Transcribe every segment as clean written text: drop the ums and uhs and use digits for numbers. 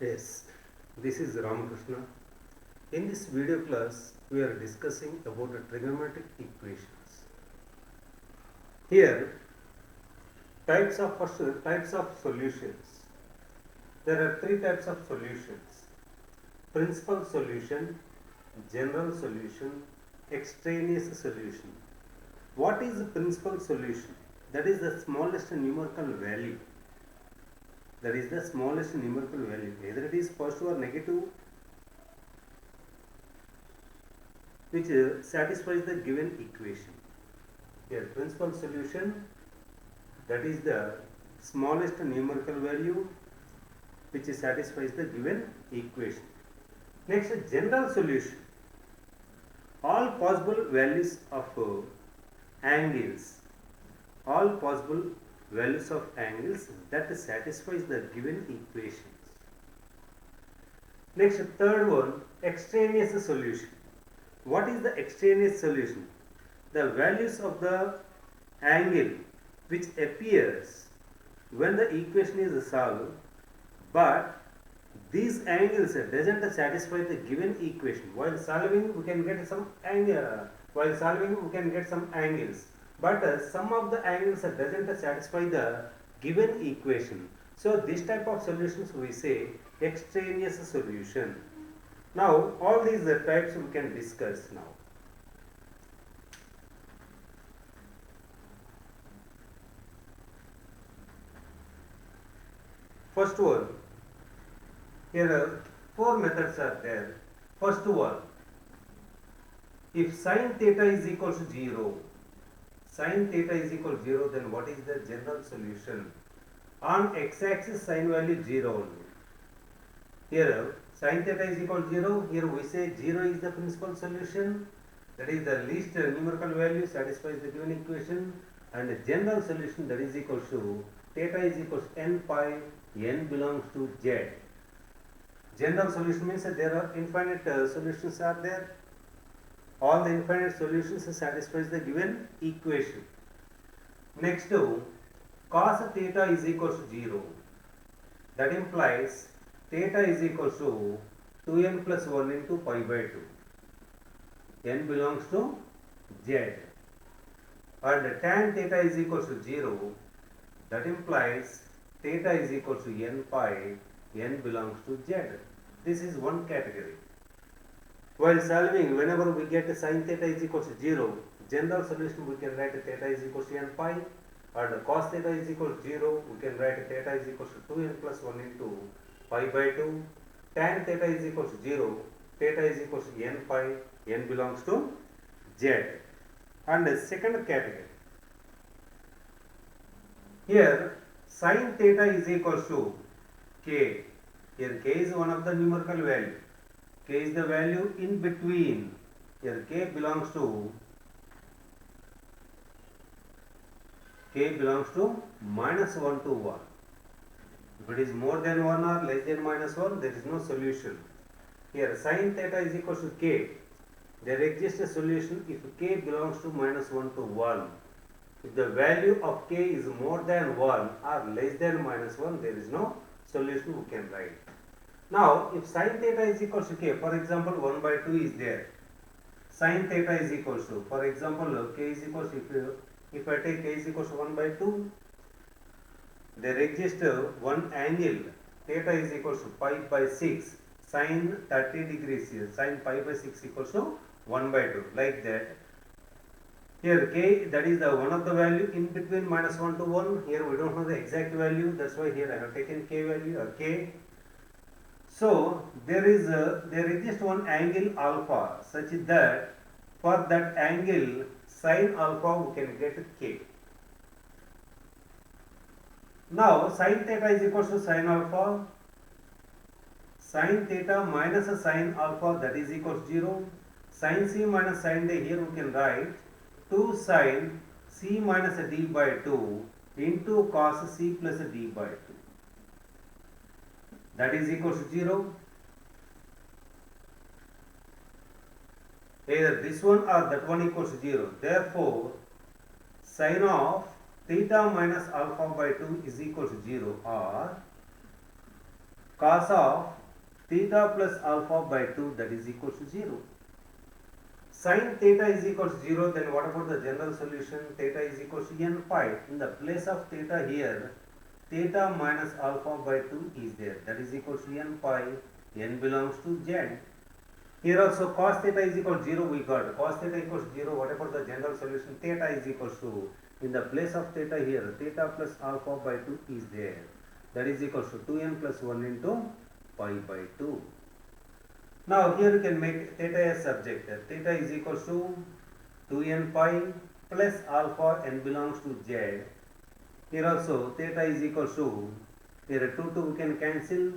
Yes, this is Ramakrishna. In this video class, we are discussing about the trigonometric equations. Here, types of solutions. There are three types of solutions: principal solution, general solution, extraneous solution. What is the principal solution? That is the smallest numerical value. That is the smallest numerical value. Either it is positive or negative, which satisfies the given equation. Here, principal solution, that is the smallest numerical value which satisfies the given equation. Next, general solution. All possible values of angles, all possible values of angles that satisfies the given equations. Next, third one, extraneous solution. What is the extraneous solution? The values of the angle which appears when the equation is solved, but these angles doesn't satisfy the given equation. While solving we can get some angle, but some of the angles doesn't satisfy the given equation. So this type of solutions we say extraneous solution. Now all these types we can discuss now. First one, here are four methods are there. First one, if sine theta is equal to 0, then what is the general solution? On x-axis sine value 0 only. Here sine theta is equal to 0, here we say 0 is the principal solution, that is the least numerical value satisfies the given equation, and the general solution, that is equal to theta is equal to n pi, n belongs to z. General solution means that there are infinite solutions are there. All the infinite solutions satisfies the given equation. Next, cos theta is equal to 0. That implies theta is equal to 2n plus 1 into pi by 2. N belongs to z. And tan theta is equal to 0. That implies theta is equal to n pi, n belongs to z. This is one category. While solving, whenever we get sin theta is equal to 0, general solution we can write theta is equal to n pi, and cos theta is equal to 0, we can write theta is equal to 2n plus 1 into pi by 2. Tan theta is equal to 0, theta is equal to n pi, n belongs to z. And the second category, here sin theta is equal to k. Here k is one of the numerical value. K is the value in between. Here k belongs to minus 1 to 1. If it is more than 1 or less than minus 1, there is no solution. Here sin theta is equal to k. There exists a solution if k belongs to minus 1 to 1. If the value of k is more than 1 or less than minus 1, there is no solution we can write. Now, if sin theta is equal to k, for example, 1 by 2 is there. Sin theta is equal to, for example, k is equal to, if I take k is equal to 1 by 2, there exists one angle, theta is equal to pi by 6, sin 30 degrees here, sin pi by 6 equals to 1 by 2, like that. Here k, that is the one of the value in between minus 1 to 1. Here we don't know the exact value, that's why here I have taken k value or k. So there exists one angle alpha such that for that angle sin alpha we can get k. Now sin theta is equal to sin alpha. Sin theta minus sin alpha, that is equal to 0. Sin c minus sin d, here we can write 2 sin c minus d by 2 into cos c plus d by 2. That is equal to 0. Either this one or that one equals to 0. Therefore, sin of theta minus alpha by 2 is equal to 0, or cos of theta plus alpha by 2, that is equal to 0. Sin theta is equal to 0, then what about the general solution? Theta is equal to n pi. In the place of theta here, theta minus alpha by 2 is there, that is equal to n pi, n belongs to z. Here also cos theta is equal to 0 we got, cos theta equals to 0, what about the general solution? Theta is equal to, in the place of theta here, theta plus alpha by 2 is there, that is equal to 2n plus 1 into pi by 2. Now here you can make theta as subject, theta is equal to 2n pi plus alpha, n belongs to z. Here also theta is equal to, here 2 we can cancel,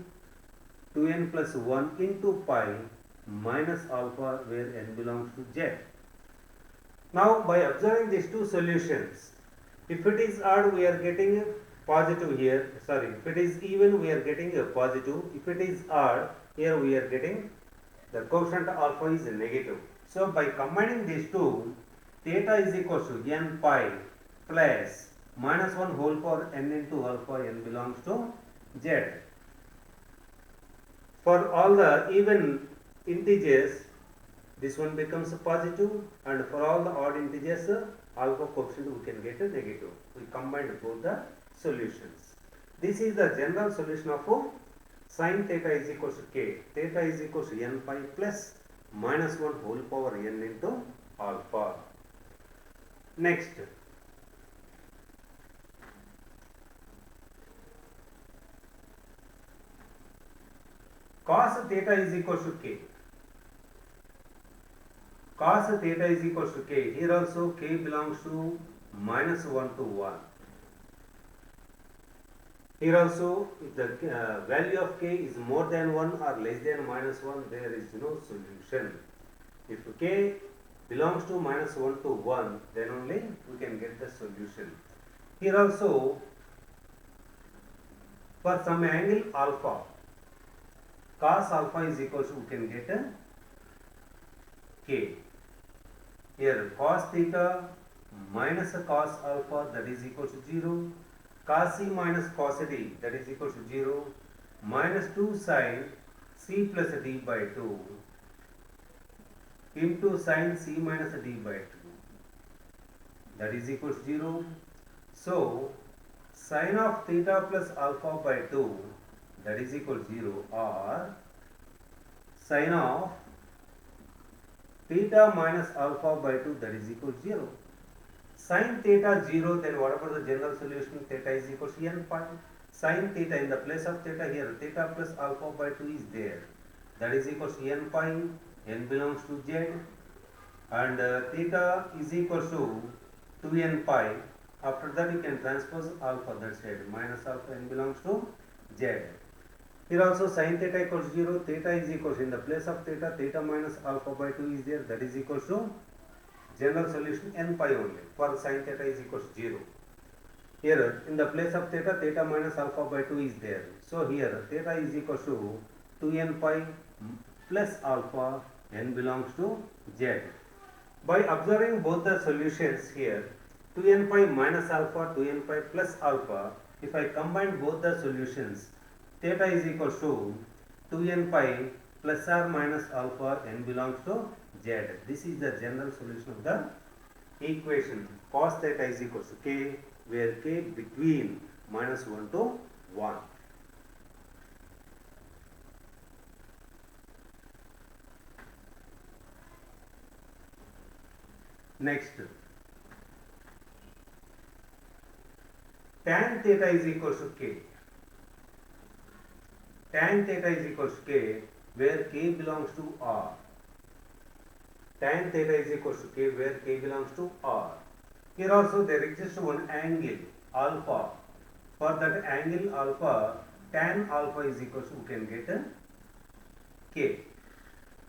2n plus 1 into pi minus alpha where n belongs to z. Now by observing these two solutions, if it is odd we are getting a positive here, sorry, if it is even we are getting a positive, if it is odd here we are getting the coefficient alpha is negative. So by combining these two, theta is equal to n pi plus minus 1 whole power n into alpha, n belongs to z. For all the even integers, this one becomes positive, and for all the odd integers, alpha coefficient we can get a negative. We combined both the solutions. This is the general solution of sin theta is equal to k. Theta is equal to n pi plus minus 1 whole power n into alpha. Next, cos theta is equal to k. Cos theta is equal to k. Here also k belongs to minus 1 to 1. Here also, if the value of k is more than 1 or less than minus 1, there is no solution. If k belongs to minus 1 to 1, then only we can get the solution. Here also, for some angle alpha, cos alpha is equal to, we can get a k. Here cos theta minus cos alpha, that is equal to 0. Cos c minus cos d, that is equal to 0, minus 2 sin c plus d by 2 into sin c minus d by 2, that is equal to 0. So sin of theta plus alpha by 2, that is equal to 0, or sin of theta minus alpha by 2, that is equal to 0. Sin theta 0, then what about the general solution? Theta is equal to n pi. Sin theta, in the place of theta here, theta plus alpha by 2 is there, that is equal to n pi, n belongs to z, and theta is equal to 2n pi. After that you can transpose alpha, that side, minus alpha, n belongs to z. Here also sin theta equals 0, theta is equal to, in the place of theta, theta minus alpha by 2 is there, that is equal to general solution n pi only, for sin theta is equal to 0. Here in the place of theta, theta minus alpha by 2 is there. So here theta is equal to 2n pi plus alpha, n belongs to z. By observing both the solutions here, 2n pi minus alpha, 2n pi plus alpha, if I combine both the solutions, theta is equal to 2n pi plus or minus alpha, n belongs to z. This is the general solution of the equation cos theta is equal to k, where k between minus 1 to 1. Next, tan theta is equal to k. Tan theta is equal to k, where k belongs to r. Tan theta is equal to k, where k belongs to r. Here also there exists one angle alpha. For that angle alpha, tan alpha is equal to, we can get a k.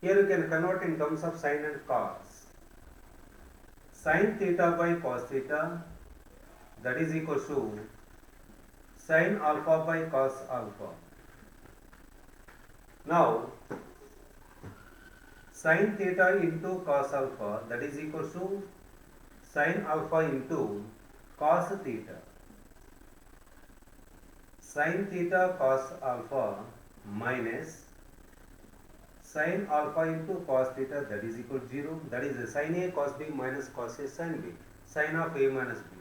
Here you can convert in terms of sin and cos. Sin theta by cos theta, that is equal to sin alpha by cos alpha. Now sin theta into cos alpha, that is equal to sin alpha into cos theta. Sin theta cos alpha minus sin alpha into cos theta, that is equal to 0. That is sin A cos B minus cos A sin B. Sin of A minus B.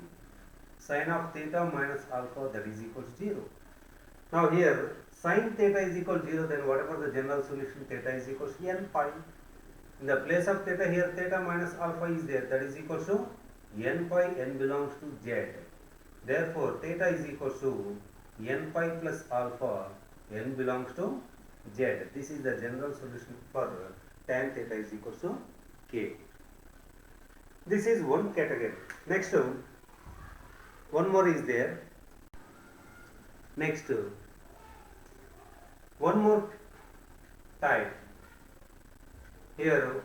Sin of theta minus alpha, that is equal to 0. Now here sin theta is equal to 0, then whatever the general solution, theta is equal to n pi. In the place of theta, here theta minus alpha is there, that is equal to n pi, n belongs to z. Therefore theta is equal to n pi plus alpha, n belongs to z. This is the general solution for tan theta is equal to k. This is one category. Next, one more is there. Next, one more type. Here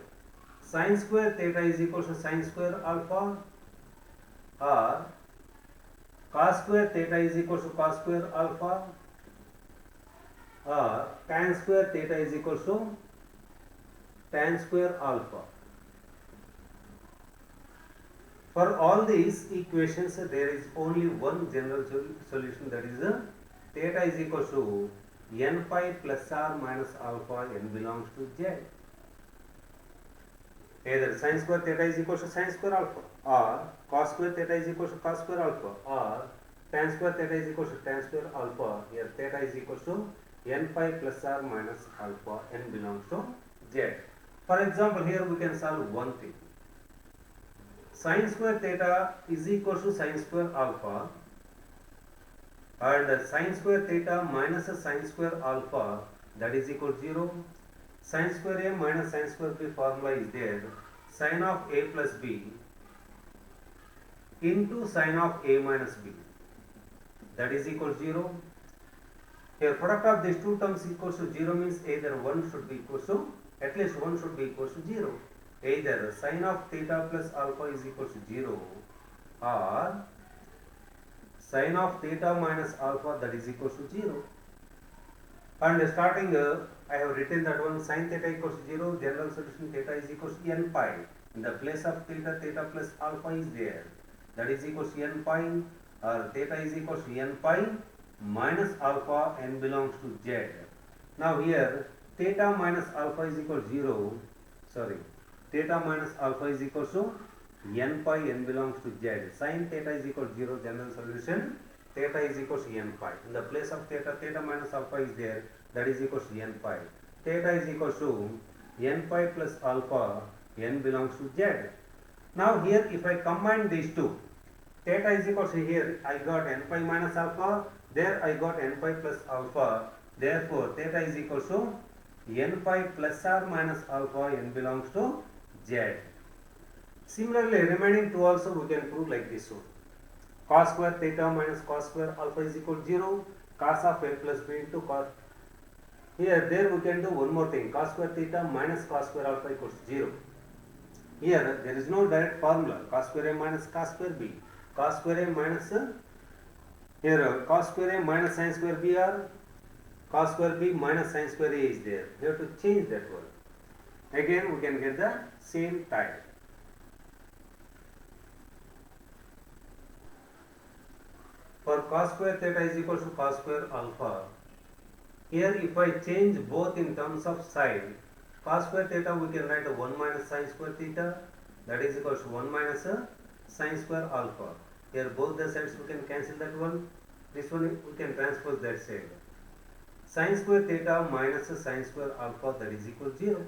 sin square theta is equal to sin square alpha, or cos square theta is equal to cos square alpha, or tan square theta is equal to tan square alpha. For all these equations, there is only one general solution, that is theta is equal to n pi plus or minus alpha, n belongs to z. Either sin square theta is equal to sin square alpha, or cos square theta is equal to cos square alpha, or tan square theta is equal to tan square alpha. Here theta is equal to n pi plus or minus alpha, n belongs to z. For example, here we can solve one thing. Sin square theta is equal to sin square alpha, and sin square theta minus sin square alpha, that is equal to 0. Sin square A minus sin square B formula is there. Sin of A plus B into sin of A minus B, that is equal to 0. Here product of these two terms equals to 0 means either one should be equal to, at least one should be equal to 0. Either sin of theta plus alpha is equal to 0, or sin of theta minus alpha, that is equal to 0. And starting I have written that one, sin theta equals to 0, general solution theta is equal to n pi. In the place of theta, theta plus alpha is there, that is equal to n pi, or theta is equal to n pi minus alpha, n belongs to z. Now here theta minus alpha is equal to 0, theta minus alpha is equal to n pi, n belongs to z. Sin theta is equal to 0, general solution theta is equal to n pi. In the place of theta, theta minus alpha is there, that is equal to n pi. Theta is equal to n pi plus alpha, n belongs to z. Now here if I combine these two, theta is equal to, here I got n pi minus alpha, there I got n pi plus alpha. Therefore theta is equal to n pi plus or minus alpha, n belongs to z. Similarly, remaining two also we can prove like this one. Cos square theta minus cos square alpha is equal to 0. Cos of A plus B into cos. Here, there we can do one more thing. Cos square theta minus cos square alpha equals to 0. Here, there is no direct formula. Cos square A minus cos square B. Cos square A minus, here cos square A minus sin square B, or cos square B minus sin square A is there. We have to change that one. Again, we can get the same type. For cos square theta is equal to cos square alpha. Here if I change both in terms of side, cos square theta we can write 1 minus sin square theta, that is equal to 1 minus sin square alpha. Here both the sides we can cancel that one. This one we can transpose that side. Sin square theta minus sin square alpha, that is equal to 0.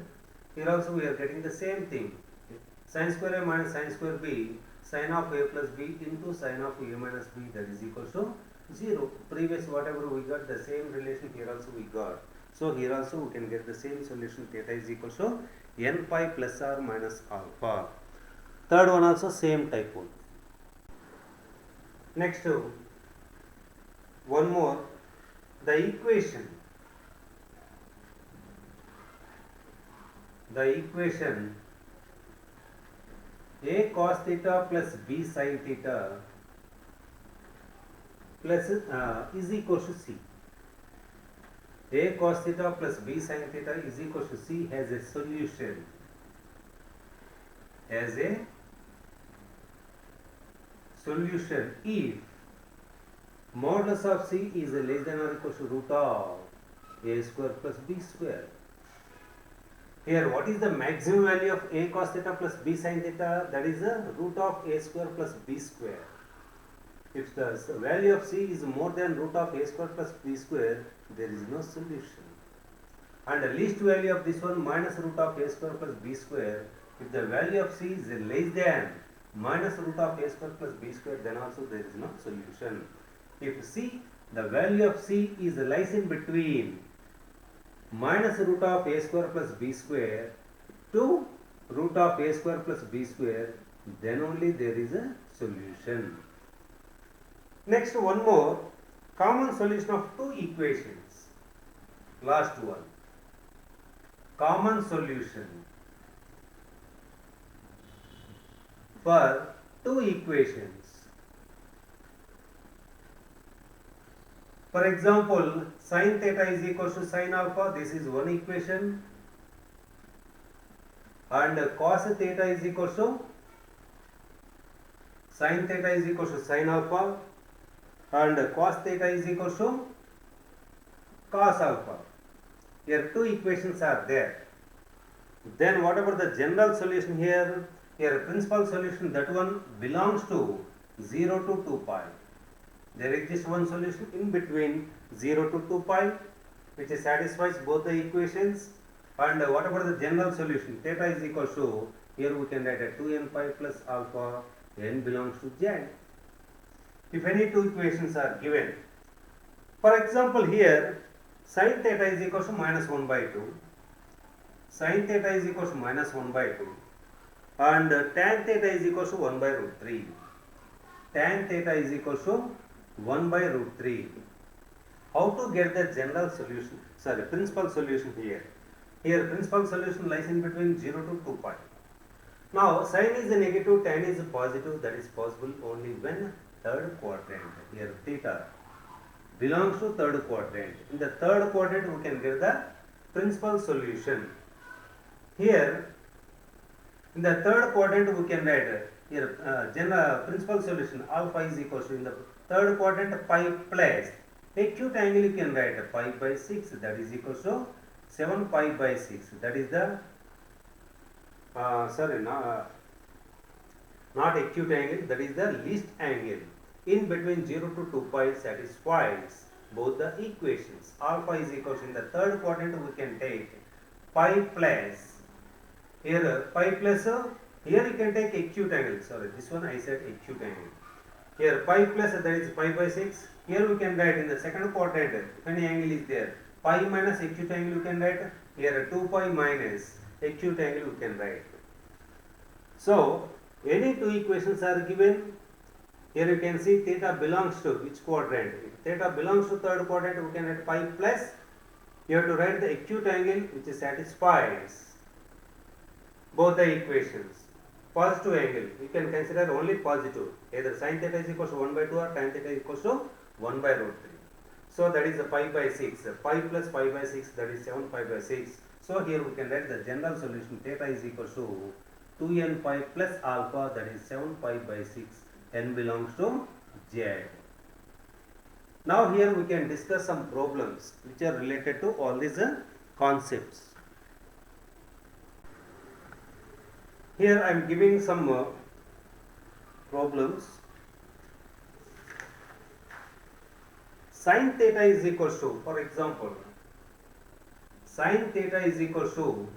Here also we are getting the same thing. Sin square A minus sin square B, sin of A plus B into sin of A minus B, that is equal to 0. Previous whatever we got, the same relation here also we got. So here also we can get the same solution, theta is equal to n pi plus or minus alpha. Third one also same type one. Next, one more, the equation A cos theta plus B sin theta plus is equal to C. A cos theta plus B sin theta is equal to C has a solution. As a solution if modulus of C is less than or equal to root of a square plus b square. Here, what is the maximum value of a cos theta plus b sin theta? That is the root of a square plus b square. If the value of c is more than root of a square plus b square, there is no solution. And the least value of this one minus root of a square plus b square, if the value of c is less than minus root of a square plus b square, then also there is no solution. If c, the value of c is lies in between minus root of a square plus b square to root of a square plus b square, then only there is a solution. Next, one more common solution of two equations. Last one. Common solution for two equations. For example, sin theta is equal to sin alpha, this is one equation, and cos theta is equal to sin theta is equal to sin alpha, and cos theta is equal to cos alpha. Here two equations are there. Then what about the general solution here? Here principal solution, that one belongs to 0 to 2 pi. There exists one solution in between 0 to 2 pi which satisfies both the equations. And what about the general solution? Theta is equal to, here we can write a 2n pi plus alpha, n belongs to z. If any two equations are given, for example here sin theta is equal to minus 1 by 2, sin theta is equal to minus 1 by 2, and tan theta is equal to 1 by root 3. Tan theta is equal to 1 by root 3. How to get the general solution? Sorry, principal solution here. Here principal solution lies in between 0 to 2 pi. Now sin is a negative, tan is a positive. That is possible only when third quadrant. Here theta belongs to third quadrant. In the third quadrant we can get the principal solution. Here in the third quadrant we can write here general principal solution alpha is equal to, in the third quadrant, pi plus acute angle you can write pi by 6, that is equal to 7 pi by 6. That is the not acute angle, that is the least angle. In between 0 to 2 pi satisfies both the equations. Alpha is equal to, in the third quadrant we can take pi plus, here pi plus, here you can take acute angle, sorry this one I said acute angle. Here pi plus, that is pi by 6. Here we can write in the second quadrant, if any angle is there, pi minus acute angle you can write. Here 2 pi minus acute angle you can write. So any two equations are given. Here you can see theta belongs to which quadrant. If theta belongs to third quadrant, we can write pi plus. You have to write the acute angle which satisfies both the equations. Positive angle, you can consider only positive. Either sin theta is equal to 1 by 2 or tan theta is equal to 1 by root 3. So that is the pi by 6. Pi plus pi by 6, that is 7 pi by 6. So here we can write the general solution. Theta is equal to 2n pi plus alpha, that is 7 pi by 6. N belongs to z. Now here we can discuss some problems which are related to all these concepts. Here I am giving some problems. Sin theta is equal to, for example, sin theta is equal to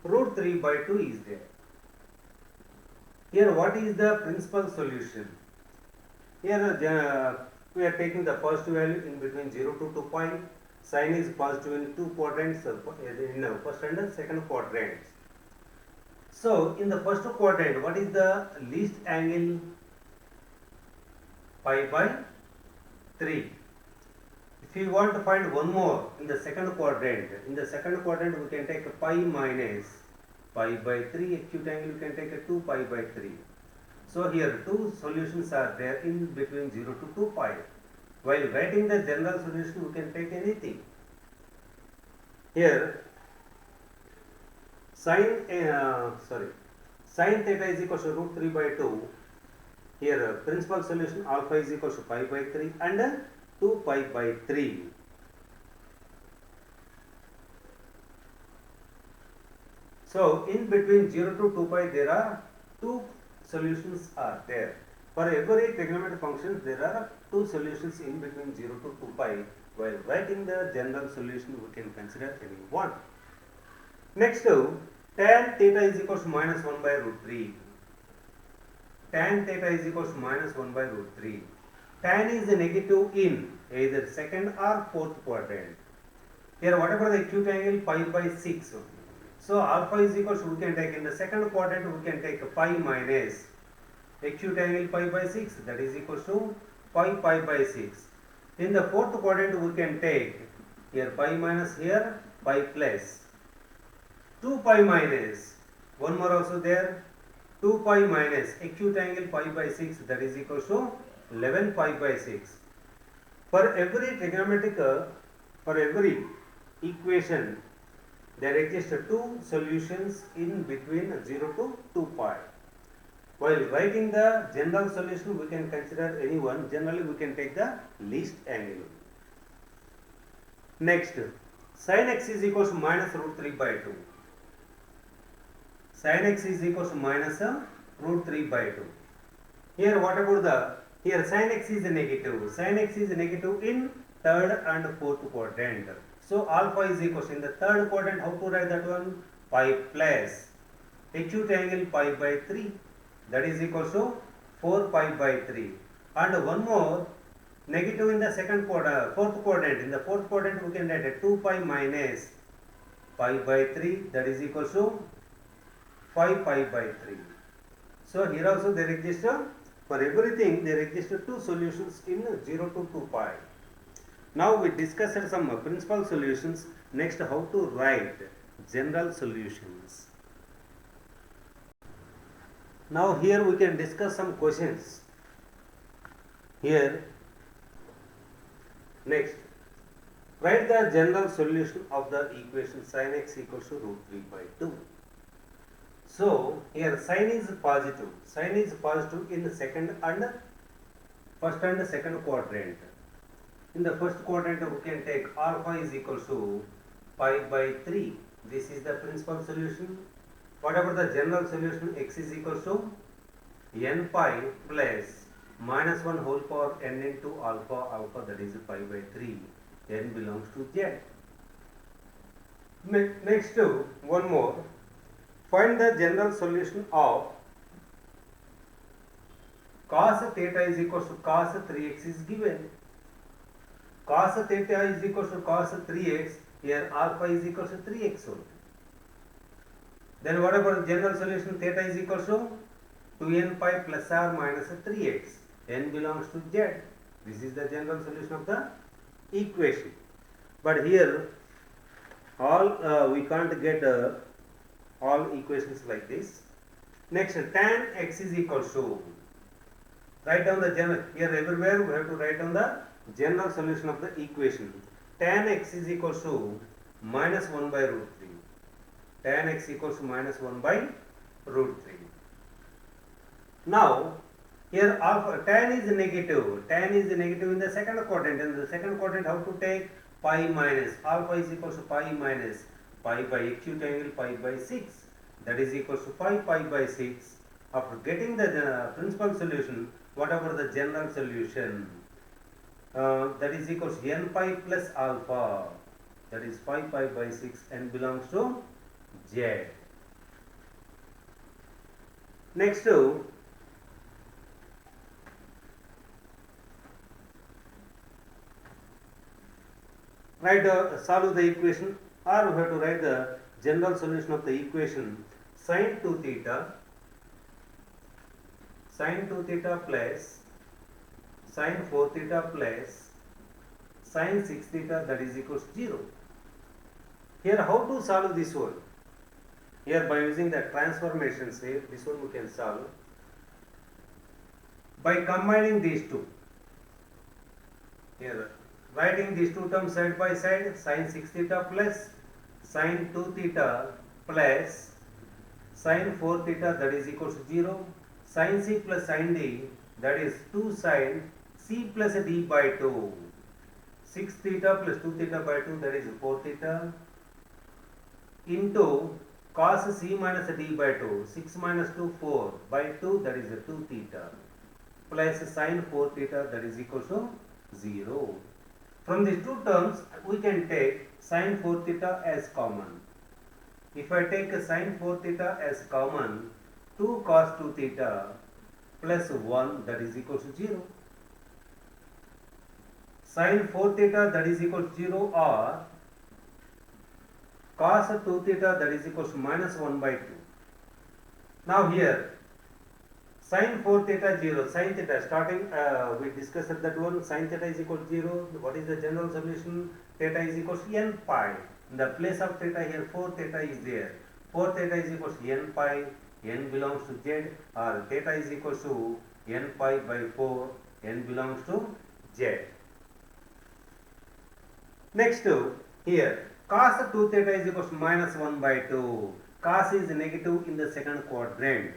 root 3 by 2 is there. Here what is the principal solution? Here we are taking the first value in between 0 to 2 pi. Sin is positive in two quadrants, in first and second quadrants. So in the first quadrant, what is the least angle? Pi by 3. If you want to find one more in the second quadrant, we can take pi minus pi by 3 acute angle, you can take a 2 pi by 3. So here two solutions are there in between 0 to 2 pi. While writing the general solution, we can take anything. Here sin theta is equal to root 3 by 2. Here principal solution alpha is equal to pi by 3 and 2 pi by 3. So in between 0 to 2 pi there are two solutions are there. For every trigonometric function there are two solutions in between 0 to 2 pi. While writing the general solution we can consider any one. Next, tan theta is equals to minus 1 by root 3. Tan theta is equals to minus 1 by root 3. Tan is negative in either second or fourth quadrant. Here whatever the acute angle pi by 6. So alpha is equals to, we can take in the second quadrant we can take pi minus acute angle pi by 6, that is equals to pi by 6. In the fourth quadrant we can take here pi minus, here pi plus 2 pi minus, one more also there, 2 pi minus acute angle pi by 6, that is equals to 11 pi by 6. For every trigonometric, for every equation there exist two solutions in between 0 to 2 pi. While writing the general solution we can consider any one, generally we can take the least angle. Next, sin x is equals to minus root 3 by 2. Sin x is equals to minus root 3 by 2. Here what about the, here sin x is negative. Sin x is negative in third and fourth quadrant. So alpha is equals to, in the third quadrant how to write that one? Pi plus acute angle pi by 3, that is equals to 4 pi by 3. And one more, negative in the second quadrant, fourth quadrant. In the fourth quadrant we can write a 2 pi minus pi by 3, that is equals to 5 pi by 3. So here also there exist, for everything there exist two solutions in 0 to 2 pi. Now we discussed some principal solutions. Next, how to write general solutions. Now here we can discuss some questions. Here, next, write the general solution of the equation sin x equals to root 3 by 2. So here sin is positive. Sin is positive in the second and first and second quadrant. In the first quadrant we can take alpha is equals to pi by 3. This is the principal solution. Whatever the general solution, x is equals to n pi plus minus 1 whole power n into alpha, that is pi by 3. N belongs to z. Next, one more. Find the general solution of cos theta is equals to cos 3x is given. Cos theta is equals to cos 3x, here alpha is equals to 3x only. Then what about general solution? Theta is equals to 2n pi plus or minus 3x. N belongs to z. This is the general solution of the equation. But here all we can't get all equations like this. Next, tan x is equals to, write down the general, here everywhere we have to write down the general solution of the equation. Tan x is equals to minus 1 by root 3. Tan x equals to minus 1 by root 3. Now, here alpha, tan is negative. Tan is negative in the second quadrant. In the second quadrant, how to take? Pi minus. Alpha is equals to pi minus pi by acute angle pi by 6. That is equals to 5 pi by 6. After getting the principal solution, whatever the general solution, that is equals to n pi plus alpha, that is 5 pi by 6, n belongs to z. Next, solve the equation, or we have to write the general solution of the equation sin 2 theta plus sin 4 theta plus sin 6 theta, that is equals to 0. Here how to solve this one? Here by using the transformations, here this one we can solve by combining these two. Here writing these two terms side by side, sin 6 theta plus sin 2 theta plus sin 4 theta, that is equals to 0. Sin c plus sin d, that is 2 sin c plus d by 2. 6 theta plus 2 theta by 2, that is 4 theta, into cos c minus d by 2, 6 minus 2, 4 by 2, that is 2 theta, plus sin 4 theta, that is equal to 0. From these two terms, we can take sin 4 theta as common. If I take sin 4 theta as common, 2 cos 2 theta plus 1, that is equal to 0. Sin 4 theta, that is equal to 0, or cos 2 theta, that is equal to minus 1 by 2. Now here, sin 4 theta 0, sin theta, starting we discussed that one, sin theta is equal to 0. What is the general solution? Theta is equal to n pi. In the place of theta here, 4 theta is there. 4 theta is equal to n pi, n belongs to z, or theta is equal to n pi by 4, n belongs to z. Next, here, cos 2 theta is equal to minus 1 by 2. Cos is negative in the second quadrant.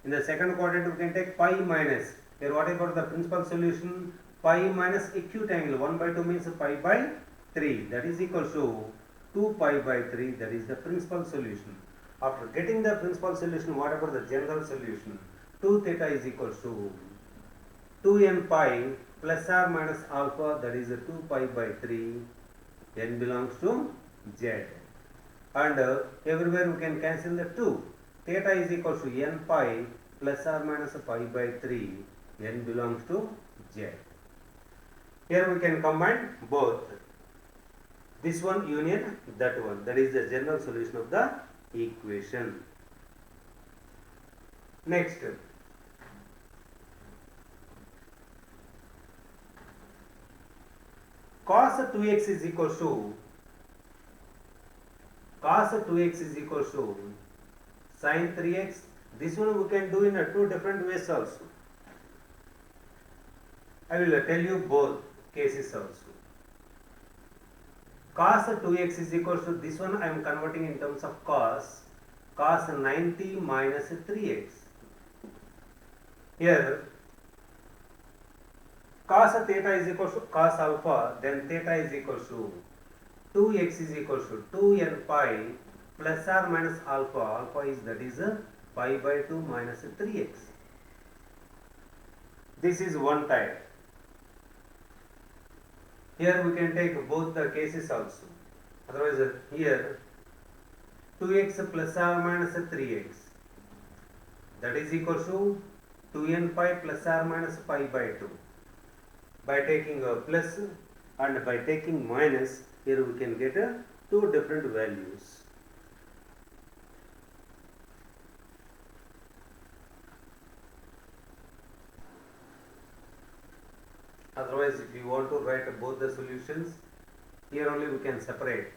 In the second quadrant, we can take pi minus. Here, what about the principal solution? Pi minus acute angle. 1 by 2 means pi by 3. That is equal to 2 pi by 3. That is the principal solution. After getting the principal solution, what about the general solution? 2 theta is equal to 2n pi plus or minus alpha. That is 2 pi by 3. N belongs to z. And everywhere we can cancel the 2. Theta is equal to n pi plus or minus pi by 3. N belongs to z. Here we can combine both. This one union that one. That is the general solution of the equation. Next. Cos 2x is equal to sin 3x. This one we can do in two different ways also. I will tell you both cases also. Cos 2x is equal to, this one I am converting in terms of cos 90 minus 3x. Here cos theta is equal to cos alpha, then theta is equal to 2x is equal to 2n pi plus or minus alpha. Alpha is, that is pi by 2 minus 3x. This is one type. Here we can take both the cases also. Otherwise, here 2x plus or minus 3x, that is equal to 2n pi plus or minus pi by 2. By taking a plus and by taking minus, here we can get two different values. Otherwise, if you want to write both the solutions, here only we can separate.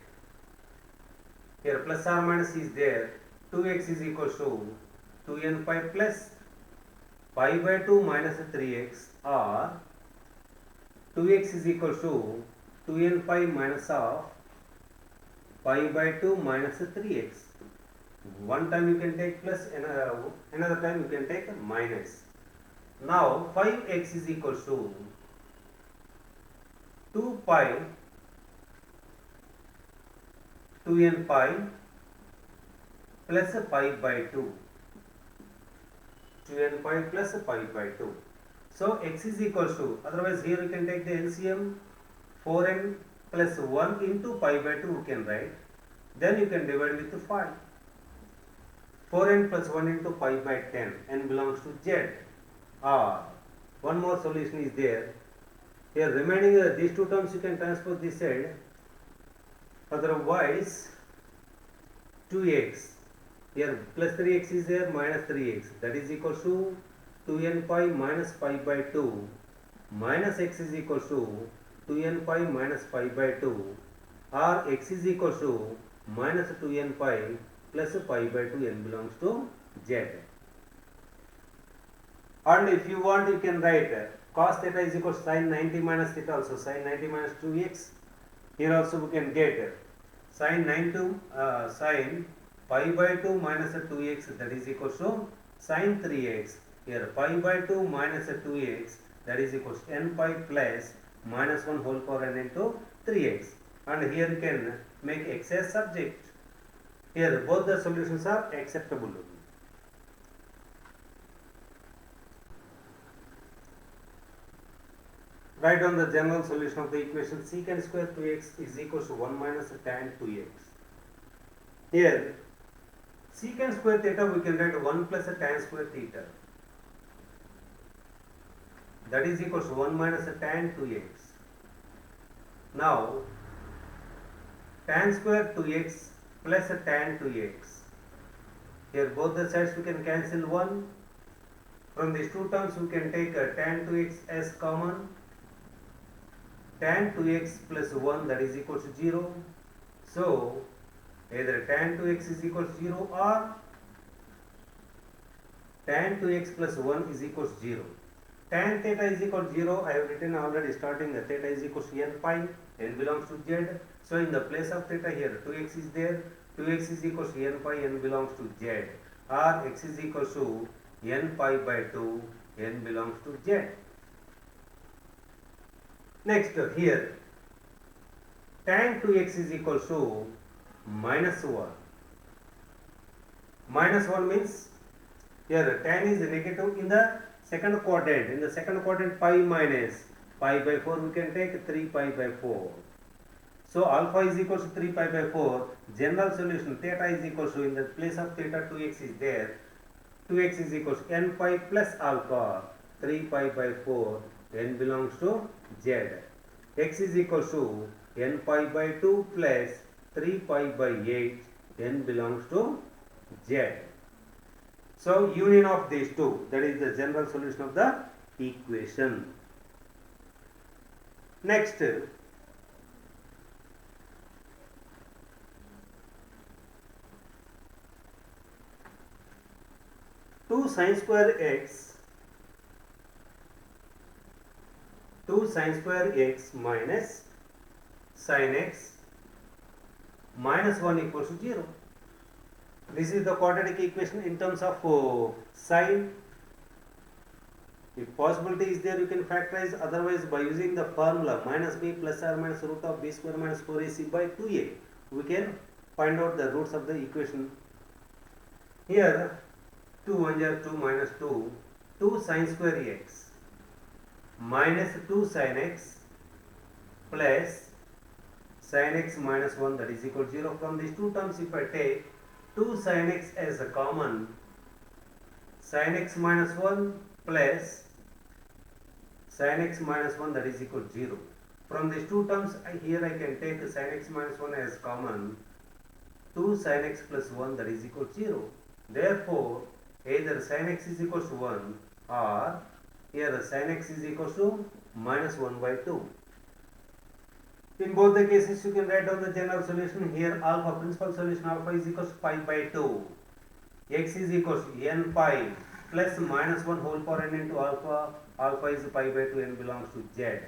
Here plus or minus is there. 2x is equal to 2n pi plus pi by 2 minus 3x, or 2x is equal to 2n pi minus of pi by 2 minus 3x. One time you can take plus, another time you can take minus. Now 5x is equal to 2 pi 2n pi plus pi by 2. 2n pi plus pi by 2. So x is equal to, otherwise here you can take the LCM, 4n plus 1 into pi by 2 you can write. Then you can divide with 5. 4n plus 1 into pi by 10, n belongs to z. One more solution is there. Here remaining these two terms you can transpose this side. Otherwise 2x, here plus 3x is there, minus 3x, that is equal to 2n pi minus pi by 2 minus x is equal to 2n pi minus pi by 2, or x is equal to minus 2n pi plus pi by 2, n belongs to z. And if you want, you can write cos theta is equal to sin 90 minus theta also, sin 90 minus 2x. Here also we can get sin sin pi by 2 minus 2x, that is equal to sin 3x. Here pi by 2 minus 2x, that is equal to n pi plus minus 1 whole power n into 3x. And here you can make x as subject. Here both the solutions are acceptable. Write down the general solution of the equation secant square 2x is equal to 1 minus tan 2x. Here secant square theta we can write 1 plus a tan square theta. That is equal to 1 minus a tan 2x. Now tan square 2x plus a tan 2x. Here both the sides we can cancel 1. From these two terms we can take a tan 2x as common. Tan 2x plus 1 that is equal to 0. So either tan 2x is equal to 0 or tan 2x plus 1 is equal to 0. Tan theta is equal to 0. I have written already starting the theta is equal to n pi. N belongs to z. So in the place of theta here 2x is there. 2x is equal to n pi. N belongs to z. Or x is equal to n pi by 2. N belongs to z. Next here tan 2x is equal to minus 1. Minus 1 means here tan is negative in the second quadrant. In the second quadrant pi minus pi by 4 we can take 3 pi by 4. So alpha is equal to 3 pi by 4. General solution theta is equal to, in the place of theta 2x is there. 2x is equal to n pi plus alpha 3 pi by 4. N belongs to z. X is equal to n pi by 2 plus 3 pi by 8. N belongs to z. So union of these two, that is the general solution of the equation. Next, 2 sin square x 2 sin square x minus sin x minus 1 equals to 0. This is the quadratic equation in terms of sign. If possibility is there, you can factorize. Otherwise, by using the formula minus b plus or minus root of b square minus 4ac by 2a, we can find out the roots of the equation. Here 2 1 are 2 minus 2, 2 sin square x minus 2 sin x plus sin x minus 1, that is equal to 0. From these two terms, if I take 2 sin x as a common, sin x minus 1 plus sin x minus 1, that is equal to 0. From these two terms, here I can take sin x minus 1 as common, 2 sin x plus 1, that is equal to 0. Therefore, either sin x is equal to 1 or here sin x is equal to minus 1 by 2. In both the cases, you can write down the general solution. Here alpha, principal solution alpha is equal to pi by 2. X is equal to n pi plus minus 1 whole power n into alpha. Alpha is pi by 2, n belongs to z.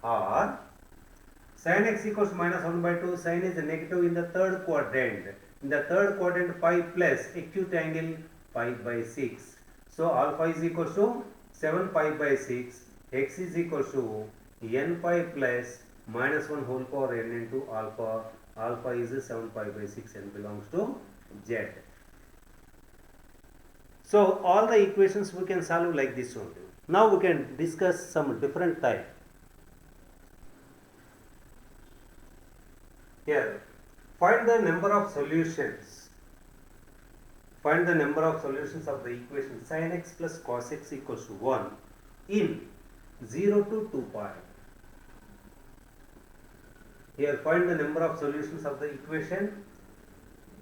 Or sin x equals minus 1 by 2. Sin is negative in the third quadrant. In the third quadrant, pi plus acute angle pi by 6. So alpha is equal to 7 pi by 6. X is equal to n pi plus minus 1 whole power n into alpha. Alpha is 7 pi by 6, n belongs to z. So all the equations we can solve like this only. Now we can discuss some different type. Here, find the number of solutions. Find the number of solutions of the equation sin x plus cos x equals to 1 in 0 to 2 pi. Here find the number of solutions of the equation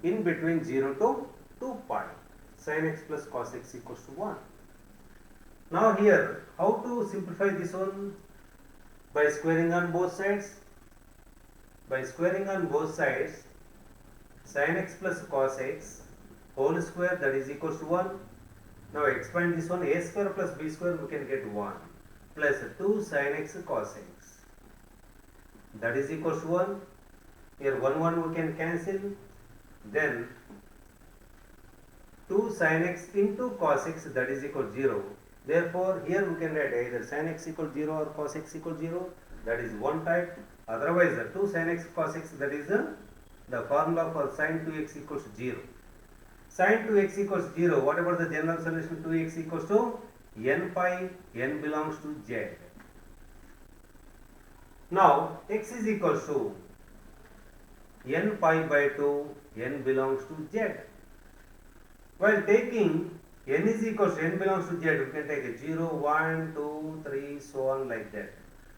in between 0 to 2 pi. Sin x plus cos x equals to 1. Now here, how to simplify this one? By squaring on both sides. By squaring on both sides, sin x plus cos x whole square, that is equal to 1. Now expand this one, a square plus b square, we can get 1 plus 2 sin x cos x, that is equal to 1. Here 1 we can cancel. Then 2 sin x into cos x, that is equal to 0. Therefore here we can write either sin x equal 0 or cos x equal 0. That is one type. Otherwise 2 sin x cos x, that is the formula for sin 2x equals to 0. Sin 2x equals 0, what about the general solution? 2x equals to n pi, n belongs to z. Now x is equals to n pi by 2, n belongs to z. While taking n is equals to n belongs to z, we can take a 0, 1, 2, 3, so on like that.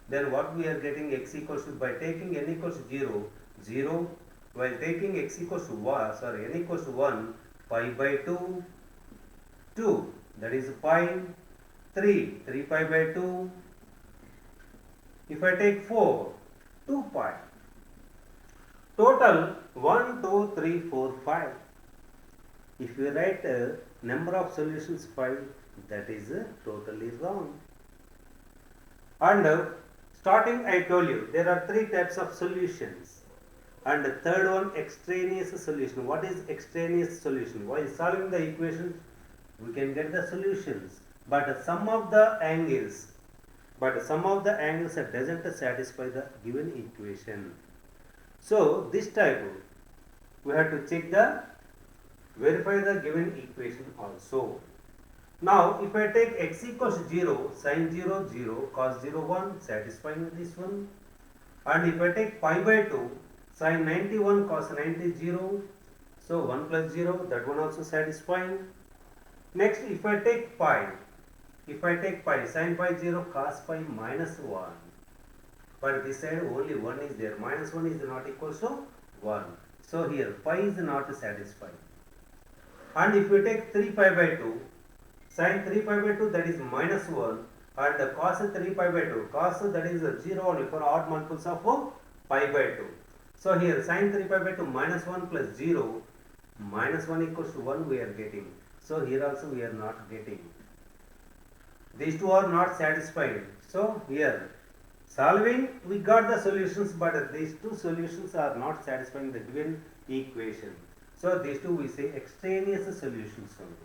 Then what we are getting x equals to, by taking n equals to 0, 0, while taking x equals to 1, sorry, n equals to 1, pi by 2, 2, that is pi, 3 pi by 2. If I take 4, 2 pi. Total 1, 2, 3, 4, 5. If you write number of solutions 5, that is totally wrong. And starting I told you there are 3 types of solutions. And the third one, extraneous solution. What is extraneous solution? While solving the equations, we can get the solutions. But some of the angles doesn't satisfy the given equation. So this type we have to verify the given equation also. Now if I take x equals 0, sin 0, 0, cos 0, 1, satisfying this one. And if I take pi by 2, sin 91, cos 90, 0, so 1 plus 0, that one also satisfying. Next, if I take pi, sin pi 0, cos pi minus 1. But this side only 1 is there, minus 1 is not equal to 1. So here pi is not satisfying. And if we take 3 pi by 2, sin 3 pi by 2, that is minus 1, and cos 3 pi by 2, cos that is 0 only for odd multiples of pi by 2. So here sin 3 pi by 2 minus 1 plus 0, minus 1 equals to 1 we are getting. So here also we are not getting. These two are not satisfied. So here solving we got the solutions, but these two solutions are not satisfying the given equation. So these two we say extraneous solutions only.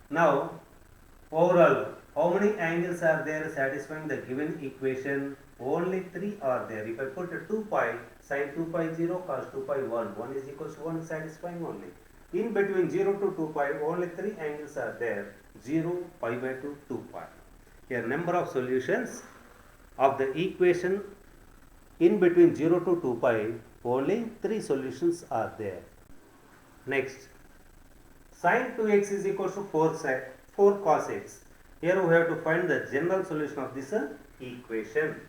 Now overall, how many angles are there satisfying the given equation? Only 3 are there. If I put 2 pi, sin 2 pi 0, cos 2 pi 1, 1 is equals to 1, satisfying only. In between 0 to 2 pi, only 3 angles are there, 0, pi by 2, 2 pi. Here number of solutions of the equation in between 0 to 2 pi, only 3 solutions are there. Next, sin 2x is equals to 4 cos x. Here we have to find the general solution of this equation.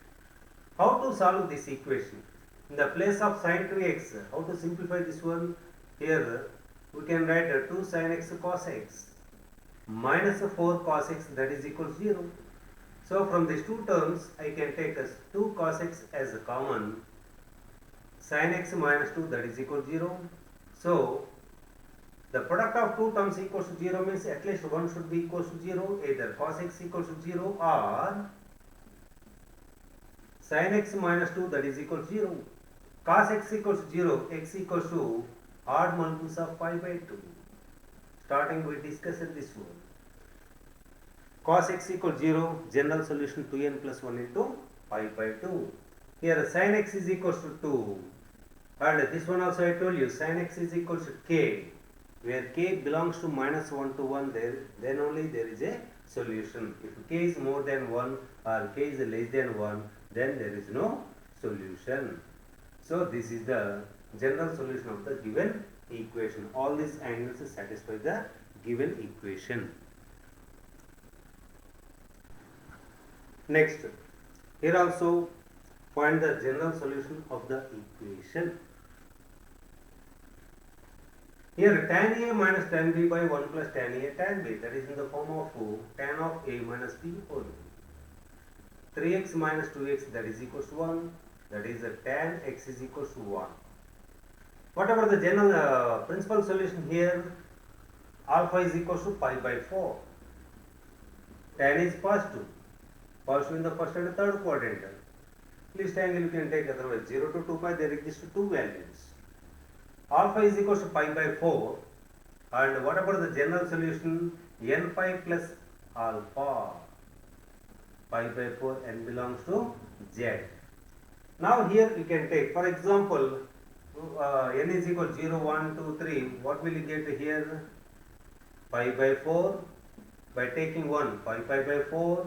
How to solve this equation? In the place of sin 2x, how to simplify this one? Here we can write 2 sin x cos x minus 4 cos x, that is equal to 0. So from these two terms I can take as 2 cos x as a common, sin x minus 2, that is equal to 0. So the product of two terms equals to 0 means at least one should be equals to 0, either cos x equals to 0 or sin x minus 2, that is equal to 0. Cos x equals to 0, x equals to odd multiples of pi by 2. Starting we discussed this one. Cos x equals 0, general solution 2n plus 1 into pi by 2. Here sin x is equals to 2. And this one also I told you, sin x is equals to k. Where k belongs to minus 1 to 1, then only there is a solution. If k is more than 1 or k is less than 1, then there is no solution. So this is the general solution of the given equation. All these angles satisfy the given equation. Next, here also find the general solution of the equation. Here tan A minus tan B by 1 plus tan A tan B, that is in the form of tan of A minus B only. 3x minus 2x, that is equals to 1, that is tan x is equals to 1. Whatever the general principal solution here, alpha is equals to pi by 4. Tan is positive in the first and third quadrant. Least angle you can take, otherwise 0 to 2 pi there exist two values. Alpha is equals to pi by 4, and what about the general solution? N pi plus alpha, pi by 4, n belongs to z. Now here we can take, for example, n is equal 0, 1, 2, 3, what will you get here? Pi by 4. By taking 1, pi by 4.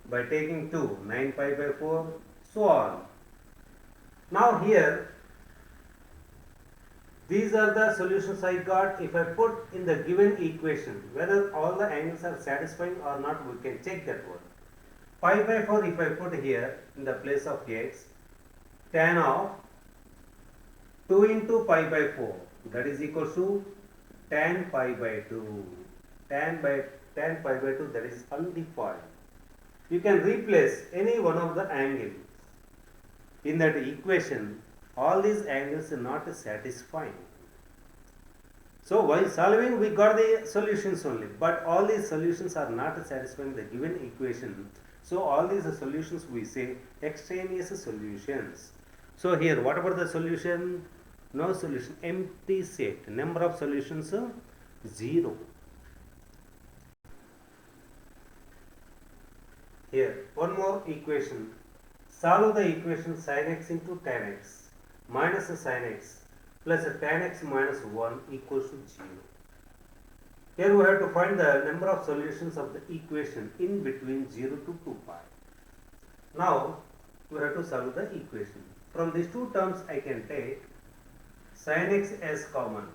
By taking 2, 9 pi by 4, so on. Now here, these are the solutions I got. If I put in the given equation, whether all the angles are satisfying or not, we can check that one. Pi by 4, if I put here in the place of x, tan of 2 into pi by 4, that is equal to tan pi by 2. Tan pi by 2, that is undefined. You can replace any one of the angles in that equation. All these angles are not satisfying. So while solving, we got the solutions only, but all these solutions are not satisfying the given equation. So all these solutions we say extraneous solutions. So here, what about the solution? No solution, empty set. Number of solutions 0. Here, one more equation. Solve the equation sin x into tan x minus sin x plus tan x minus 1 equals to 0. Here we have to find the number of solutions of the equation in between 0 to 2 pi. Now, we have to solve the equation. From these two terms, I can take sin x as common.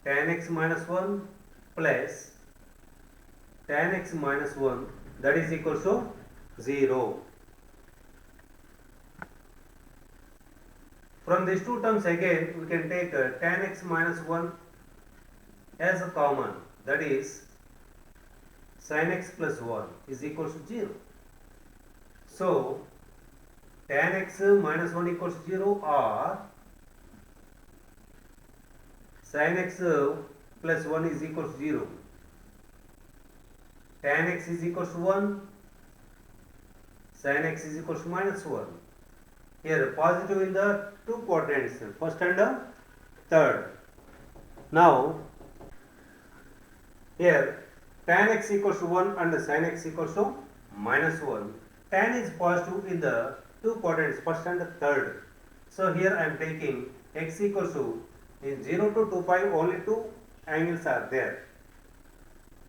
Tan x minus 1 plus tan x minus 1, that is equal to 0. From these two terms again, we can take tan x minus 1 as a common, that is sin x plus 1 is equal to 0. So, tan x minus 1 equals to 0 or sin x plus 1 is equal to 0. Tan x is equal to 1, sin x is equal to minus 1. Here positive in the two quadrants, first and third. Now, here tan x equals to 1 and sin x equals to minus 1. Tan is positive in the two quadrants, first and third. So here I am taking x equals to, in 0 to 2 pi, only two angles are there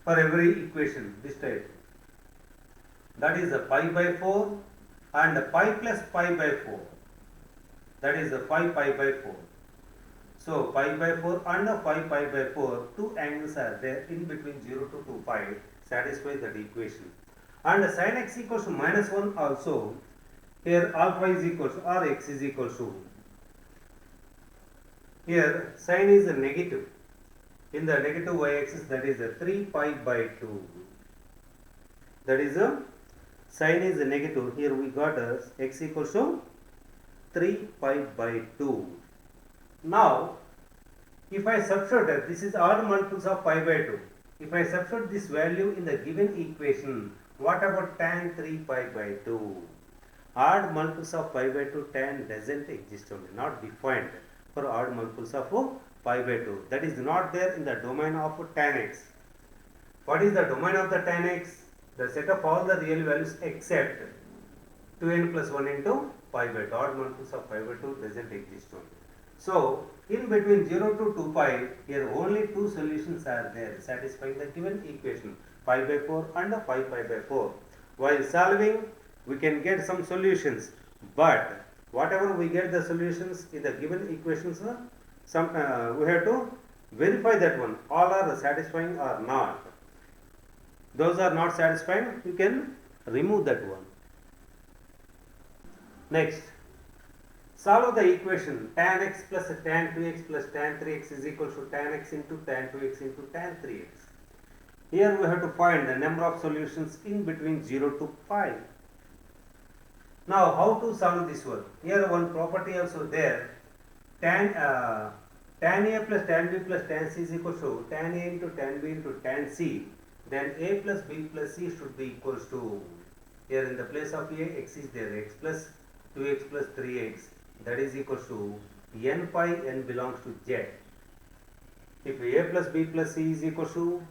for every equation, this type. That is pi by 4 and pi plus pi by 4. That is 5 pi by 4. So pi by 4 and 5 pi by 4, two angles are there in between 0 to 2 pi, satisfy that equation. And sin x equals to minus 1 also, here alpha is equal to or x is equal to, here sin is a negative. In the negative y-axis, that is 3 pi by 2. That is sin is negative. Here we got x equals to 3 pi by 2. Now, if I substitute, this is odd multiples of pi by 2. If I substitute this value in the given equation, what about tan 3 pi by 2? Odd multiples of pi by 2, tan doesn't exist only, not defined for odd multiples of pi by 2. That is not there in the domain of tan x. What is the domain of the tan x? The set of all the real values except 2n plus 1 into pi by 2. Odd multiples of pi by 2 doesn't exist only. So, in between 0 to 2 pi, here only two solutions are there satisfying the given equation, pi by 4 and 5 pi by 4. While solving, we can get some solutions, but whatever we get the solutions in the given equations, we have to verify that one, all are satisfying or not. Those are not satisfying, you can remove that one. Next, solve the equation tan x plus tan 2x plus tan 3x is equal to tan x into tan 2x into tan 3x. Here we have to find the number of solutions in between 0 to pi. Now, how to solve this one? Here one property also there, tan a plus tan b plus tan c is equal to tan a into tan b into tan c. Then a plus b plus c should be equals to, here in the place of a, x is there, x plus 2x plus 3x, that is equal to n pi, n belongs to z. If a plus b plus c is equal to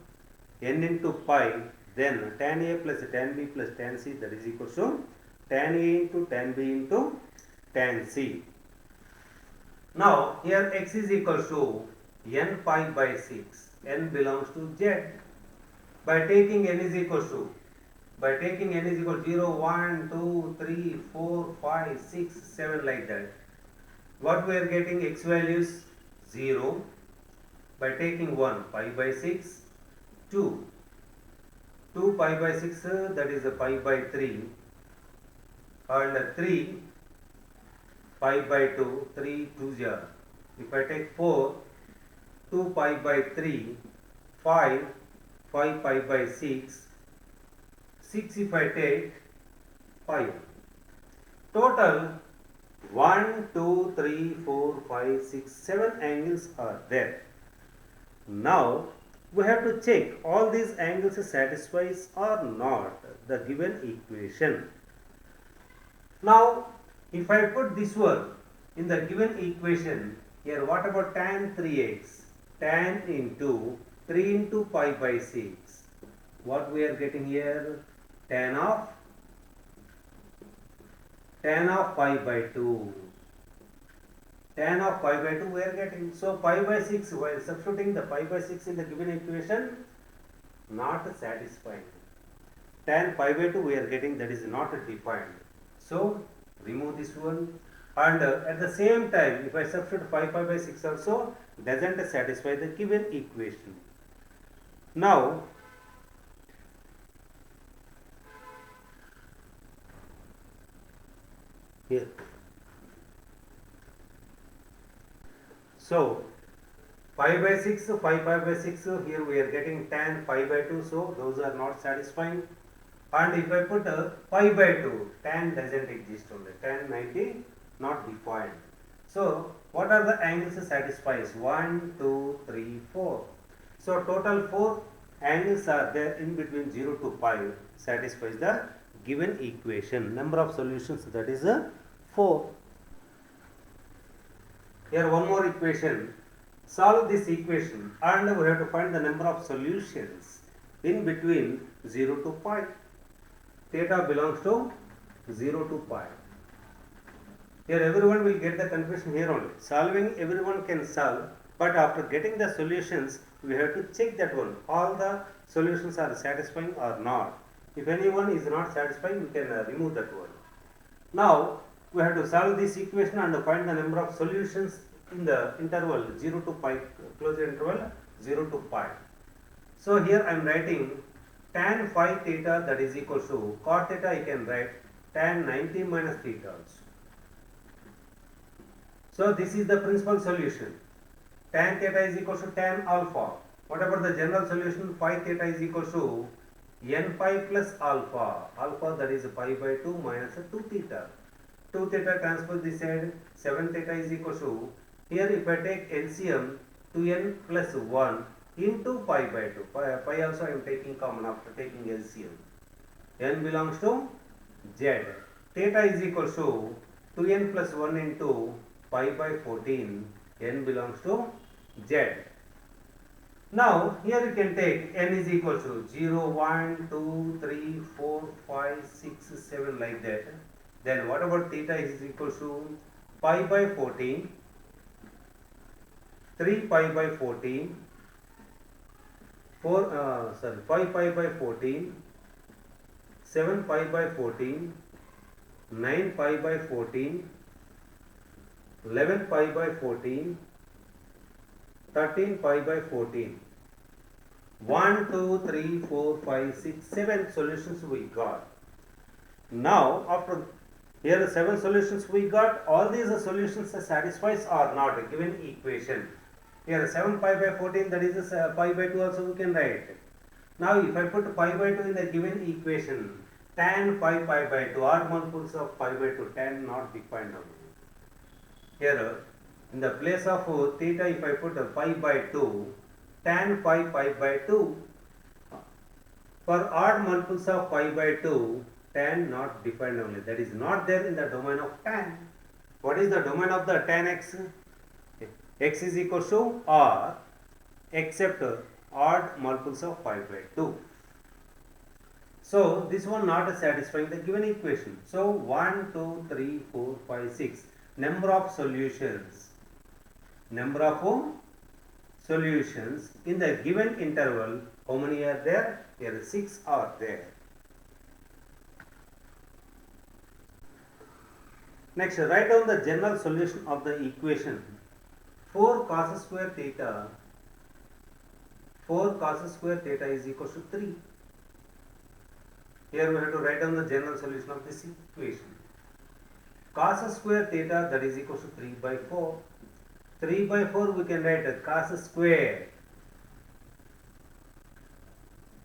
n into pi, then tan a plus tan b plus tan c, that is equal to tan a into tan b into tan c. Now here x is equal to n pi by 6. N belongs to z. By taking n is equal to 0, 1, 2, 3, 4, 5, 6, 7 like that. What we are getting x values 0. By taking 1 pi by 6, 2 pi by 6 that is a pi by 3 and 3 pi by 2, 3 2 0. If I take 4, 2 pi by 3, 5 pi by 6, 6 if I take 5. Total 1, 2, 3, 4, 5, 6, 7 angles are there. Now we have to check all these angles satisfies or not the given equation. Now if I put this one in the given equation, here what about tan 3x? Tan into 3 into pi by 6. What we are getting here? Tan of pi by 2. Tan of pi by 2 we are getting. So pi by 6, while substituting the pi by 6 in the given equation, not satisfying. Tan pi by 2 we are getting, that is not defined. So remove this one, and at the same time if I substitute 5 pi by 6 also doesn't satisfy the given equation. Now here, so pi by 6, 5 pi by 6, here we are getting tan pi by 2, so those are not satisfying. And if I put pi by 2, tan doesn't exist only, tan 90 not defined. So what are the angles satisfies? 1, 2, 3, 4. So total 4 angles are there in between 0 to pi, satisfies the given equation. Number of solutions, that is 4. Here one more equation. Solve this equation and we have to find the number of solutions in between 0 to pi. Theta belongs to 0 to pi. Here everyone will get the confusion here only. Solving everyone can solve, but after getting the solutions we have to check that one. All the solutions are satisfying or not. If anyone is not satisfying, we can remove that one. Now we have to solve this equation and find the number of solutions in the interval 0 to pi, closed interval 0 to pi. So here I am writing tan phi theta, that is equal to cot theta, I can write tan 90 minus theta also. So this is the principal solution. Tan theta is equal to tan alpha. What about the general solution? Phi theta is equal to n pi plus alpha. Alpha, that is pi by 2 minus 2 theta. 2 theta transpose this side, 7 theta is equal to, here if I take LCM, 2n plus 1 into pi by 2. Pi also I am taking common after taking LCM. N belongs to Z. Theta is equal to 2n plus 1 into pi by 14. N belongs to Z. Now here you can take n is equal to 0, 1, 2, 3, 4, 5, 6, 7 like that. Then what about theta is equal to pi by 14, 3 pi by 14, 5 pi by 14, 7 pi by 14, 9 pi by 14, 11 pi by 14, 13 pi by 14. 1, 2, 3, 4, 5, 6, 7 solutions we got. Now after here 7 solutions we got, all these solutions satisfies or not given equation. Here 7 pi by 14, that is pi by 2 also we can write. Now if I put pi by 2 in the given equation, tan pi by 2, odd multiples of pi by 2, tan not defined only. Here in the place of theta, if I put pi by 2, tan pi by 2, for odd multiples of pi by 2, tan not defined only, that is not there in the domain of tan. What is the domain of the tan x? X is equal to R except odd multiples of pi by 2. So this one not satisfying the given equation. So 1, 2, 3, 4, 5, 6. Number of solutions. Number of solutions in the given interval. How many are there? Here 6 are there. Next, write down the general solution of the equation 4 cos square theta. 4 cos square theta is equal to 3. Here we have to write down the general solution of this equation. Cos square theta, that is equal to 3 by 4. 3 by 4 we can write as cos square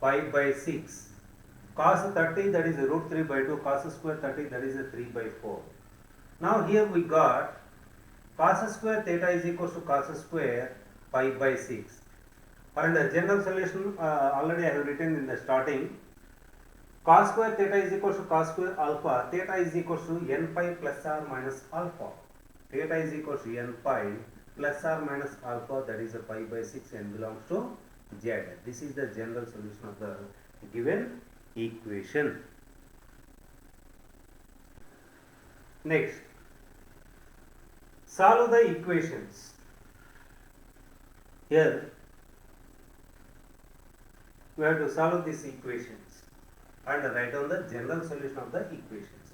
pi by 6. Cos 30, that is root 3 by 2. Cos square 30, that is a 3 by 4. Now here we got cos square theta is equal to cos square pi by 6. And the general solution already I have written in the starting. Cos square theta is equal to cos square alpha. Theta is equal to n pi plus or minus alpha. Theta is equal to n pi plus or minus alpha, that is a pi by 6, n belongs to z. This is the general solution of the given equation. Next, solve the equations. Here we have to solve these equations and write down the general solution of the equations.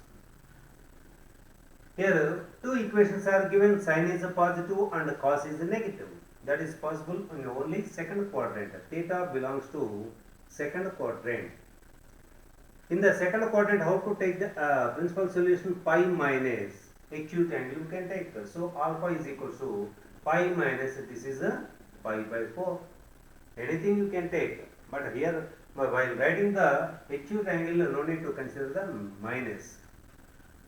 Here two equations are given, sin is a positive and cos is a negative. That is possible in only second quadrant. Theta belongs to second quadrant. In the second quadrant, how to take the principal solution? Pi minus acute angle you can take. So alpha is equal to pi minus, this is a pi by 4. Anything you can take. But here while writing the acute angle, no need to consider the minus.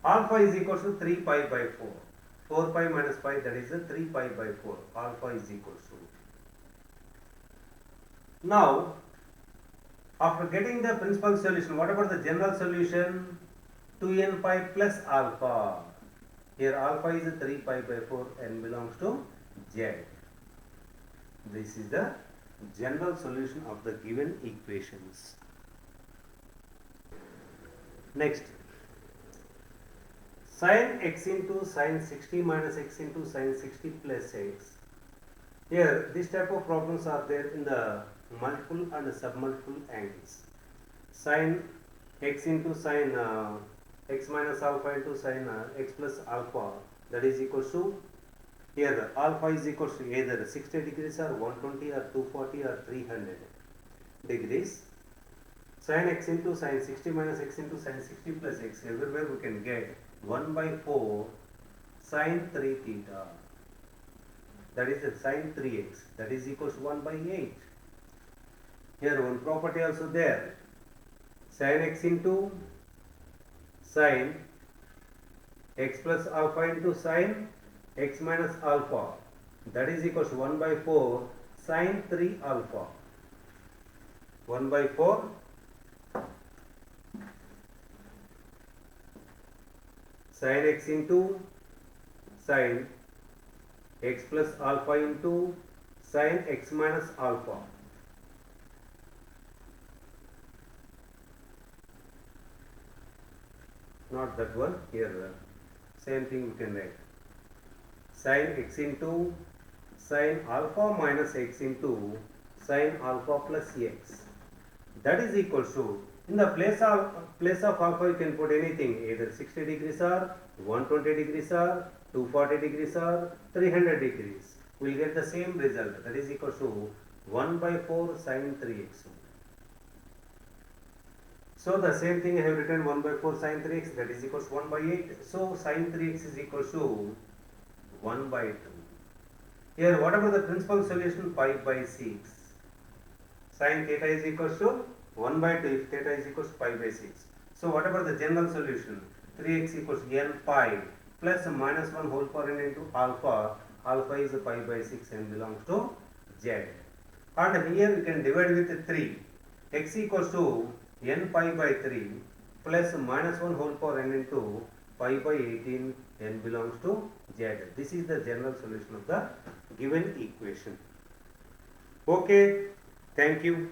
Alpha is equal to 3 pi by 4. 4 pi minus pi, that is a 3 pi by 4. Alpha is equal to. Now, after getting the principal solution, what about the general solution? 2n pi plus alpha. Here alpha is a 3 pi by 4, n belongs to z. This is the general solution of the given equations. Next, sin x into sin 60 minus x into sin 60 plus x. Here this type of problems are there in the multiple and submultiple angles. Sin x into sin x minus alpha into sin x plus alpha, that is equal to, here alpha is equal to either 60 degrees or 120 or 240 or 300 degrees. Sin x into sin 60 minus x into sin 60 plus x, everywhere we can get 1 by 4 sin 3 theta, that is sin 3x, that is equal to 1 by 8. Here one property also there, sin x into sin x plus alpha into sin x minus alpha, that is equal to 1 by 4 sin 3 alpha. 1 by 4 sin x into sin x plus alpha into sin x minus alpha. Not that one, here same thing we can write. Sin x into sin alpha minus x into sin alpha plus x, that is equal to, in the place of alpha you can put anything, either 60 degrees or 120 degrees or 240 degrees or 300 degrees. We will get the same result, that is equal to 1 by 4 sin 3x. So the same thing I have written 1 by 4 sin 3x, that is equal to 1 by 8. So sin 3x is equal to 1 by 2. Here whatever the principal solution, pi by 6. Sin theta is equal to 1 by 2 if theta is equal to pi by 6. So whatever the general solution, 3x equals n pi plus minus 1 whole power n into alpha. Alpha is pi by 6 and belongs to z. And here we can divide with 3. X equals to n pi by 3 plus minus 1 whole power n into pi by 18, n belongs to z. This is the general solution of the given equation. Okay, thank you.